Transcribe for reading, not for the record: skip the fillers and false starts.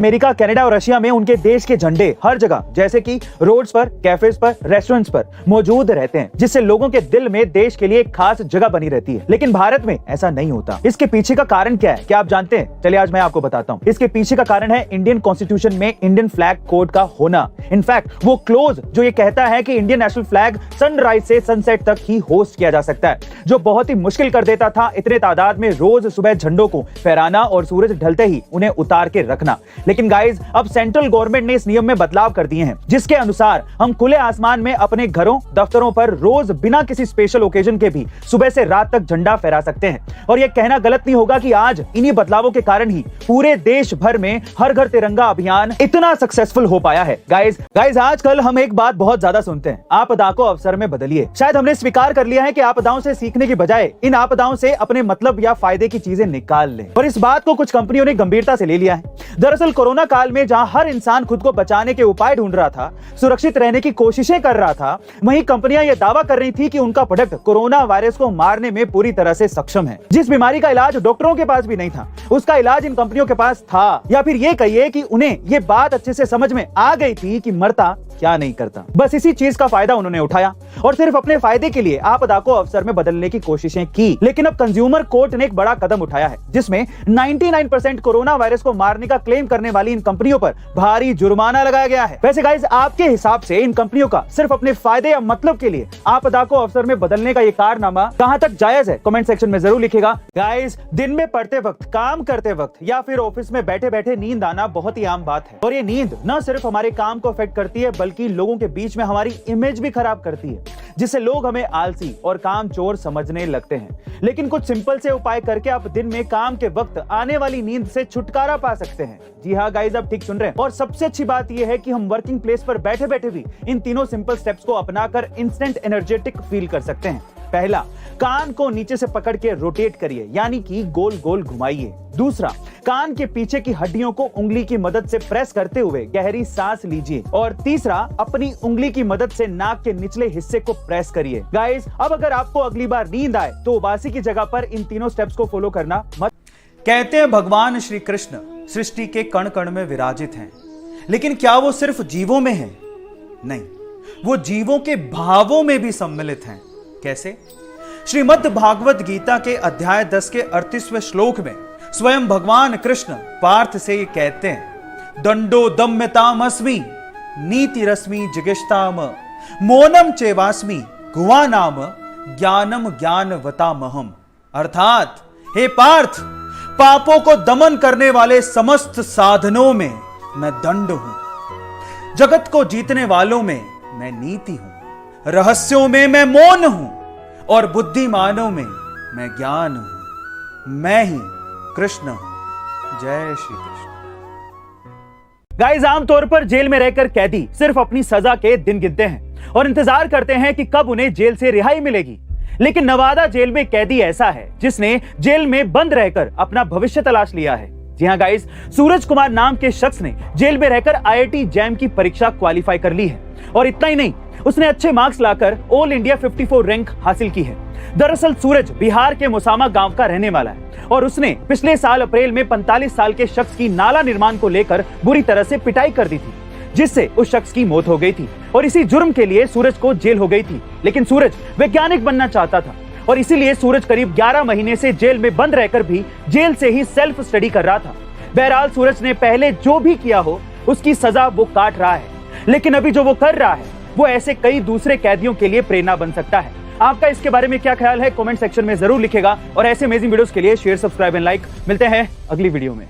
America, Canada और Russia में उनके देश के झंडे हर जगह, जैसे कि रोड्स पर, कैफेज पर, रेस्टोरेंट्स पर मौजूद रहते हैं, जिससे लोगों के दिल में देश के लिए एक खास जगह बनी रहती है। लेकिन भारत में ऐसा नहीं होता। इसके पीछे का कारण क्या है, क्या आप जानते हैं? चलिए आज मैं आपको बताता हूँ। इसके पीछे का कारण है इंडियन कॉन्स्टिट्यूशन में इंडियन फ्लैग कोड का होना। इनफैक्ट वो क्लोज जो ये कहता है कि इंडियन नेशनल फ्लैग सनराइज से सनसेट तक ही होस्ट किया जा सकता है, जो बहुत ही मुश्किल कर देता था इतने तादाद में रोज सुबह झंडों को फहराना और सूरज ढलते ही उन्हें उतार के रखना। लेकिन गाइज अब सेंट्रल गवर्नमेंट ने इस नियम में बदलाव कर दिए हैं, जिसके अनुसार हम खुले आसमान में अपने घरों, दफ्तरों पर रोज बिना किसी स्पेशल ओकेजन के भी सुबह से रात तक झंडा फहरा सकते हैं। और यह कहना गलत नहीं होगा कि आज इन्हीं बदलावों के कारण ही पूरे देश भर में हर घर तिरंगा अभियान इतना सक्सेसफुल हो पाया है। गाइज आजकल हम एक बात बहुत ज्यादा सुनते हैं, आपदा को अवसर में बदलिए। शायद हमने स्वीकार कर लिया है कि आपदाओं से सीखने की बजाय इन आपदाओं से अपने मतलब या फायदे की चीजें निकाल लें, और इस बात को कुछ कंपनियों ने गंभीरता से ले लिया है। दरअसल कोरोना काल में जहां हर इंसान खुद को बचाने के उपाय ढूंढ रहा था, सुरक्षित रहने की कोशिशें कर रहा था, वहीं कंपनियां यह दावा कर रही थी कि उनका प्रोडक्ट कोरोना वायरस को मारने में पूरी तरह से सक्षम है। जिस बीमारी का इलाज डॉक्टरों के पास भी नहीं था, उसका इलाज इन कंपनियों के पास था। या फिर ये कहिए कि उन्हें ये बात अच्छे से समझ में आ गई थी कि मरता क्या नहीं करता। बस इसी चीज का फायदा उन्होंने उठाया और सिर्फ अपने फायदे के लिए आपदा को अवसर में बदलने की कोशिशें की। लेकिन अब कंज्यूमर कोर्ट ने एक बड़ा कदम उठाया है, जिसमें 99% कोरोना वायरस को मारने का क्लेम करने वाली इन कंपनियों पर भारी जुर्माना लगाया गया है। वैसे गाइस आपके हिसाब से इन कंपनियों का सिर्फ अपने फायदे या मतलब के लिए आपदा को अवसर में बदलने का ये कारनामा कहां तक जायज है? कमेंट सेक्शन में जरूर लिखिएगा। गाइस दिन में पढ़ते वक्त, काम करते वक्त या फिर ऑफिस में बैठे बैठे नींद आना बहुत ही आम बात है, और ये नींद न सिर्फ हमारे काम को अफेक्ट करती है बल्कि लोगों के बीच में हमारी इमेज भी खराब करती है, जिससे लोग हमें आलसी और कामचोर समझने लगते हैं। लेकिन कुछ सिंपल से उपाय करके आप दिन में काम के वक्त आने वाली नींद से छुटकारा पा सकते हैं। जी हाँ गाइस, आप ठीक सुन रहे हैं। और सबसे अच्छी बात यह है कि हम वर्किंग प्लेस पर बैठे बैठे भी इन तीनों सिंपल स्टेप्स को अपनाकर इंस्टेंट एनर्जेटिक फील कर सकते हैं। पहला, कान को नीचे से पकड़ के रोटेट करिए, यानी कि गोल गोल घुमाइए। दूसरा, कान के पीछे की हड्डियों को उंगली की मदद से प्रेस करते हुए गहरी सांस लीजिए। और तीसरा, अपनी उंगली की मदद से नाक के निचले हिस्से को प्रेस करिए। गाइस अब अगर आपको अगली बार नींद आए तो उबासी की जगह पर इन तीनों स्टेप्स को फॉलो करना मत। कहते हैं भगवान श्री कृष्ण सृष्टि के कण कण में विराजित हैं, लेकिन क्या वो सिर्फ जीवों में हैं? नहीं, वो जीवों के भावों में भी सम्मिलित हैं। कैसे? श्रीमद् भागवत गीता के अध्याय 10 के 38वें श्लोक में स्वयं भगवान कृष्ण पार्थ से ये कहते हैं, दंडो दम्यतामस्मि नीतिरस्मि जिगिष्टाम मौनम चेवास्मि गुवानाम ज्ञानम ज्ञानवतामहम। अर्थात हे पार्थ, पापों को दमन करने वाले समस्त साधनों में मैं दंड हूं, जगत को जीतने वालों में मैं नीति हूं, रहस्यों में मैं मौन हूं और बुद्धिमानों में मैं ज्ञान हूं। मैं ही कृष्ण हूं। जय श्री कृष्ण। गाइस आमतौर पर जेल में रहकर कैदी सिर्फ अपनी सजा के दिन गिनते हैं और इंतजार करते हैं कि कब उन्हें जेल से रिहाई मिलेगी। लेकिन नवादा जेल में कैदी ऐसा है जिसने जेल में बंद रहकर अपना भविष्य तलाश लिया है। जी हाँ गाइस, सूरज कुमार नाम के शख्स ने जेल में रहकर IIT जैम की परीक्षा क्वालिफाई कर ली है, और इतना ही नहीं, उसने अच्छे मार्क्स लाकर ऑल इंडिया 54 रैंक हासिल की है। दरअसल सूरज बिहार के मोसामा गांव का रहने वाला है और उसने पिछले साल अप्रैल में 45 साल के शख्स की नाला निर्माण को लेकर बुरी तरह से पिटाई कर दी थी, जिससे उस शख्स की मौत हो गई थी और इसी जुर्म के लिए सूरज को जेल हो गई थी। लेकिन सूरज वैज्ञानिक बनना चाहता था और इसीलिए सूरज करीब 11 महीने से जेल में बंद रहकर भी जेल से ही सेल्फ स्टडी कर रहा था। बहरहाल सूरज ने पहले जो भी किया हो उसकी सजा वो काट रहा है, लेकिन अभी जो वो कर रहा है वो ऐसे कई दूसरे कैदियों के लिए प्रेरणा बन सकता है। आपका इसके बारे में क्या ख्याल है? कमेंट सेक्शन में जरूर लिखेगा और ऐसे अमेजिंग वीडियोस के लिए शेयर, सब्सक्राइब एंड लाइक। मिलते हैं अगली वीडियो में।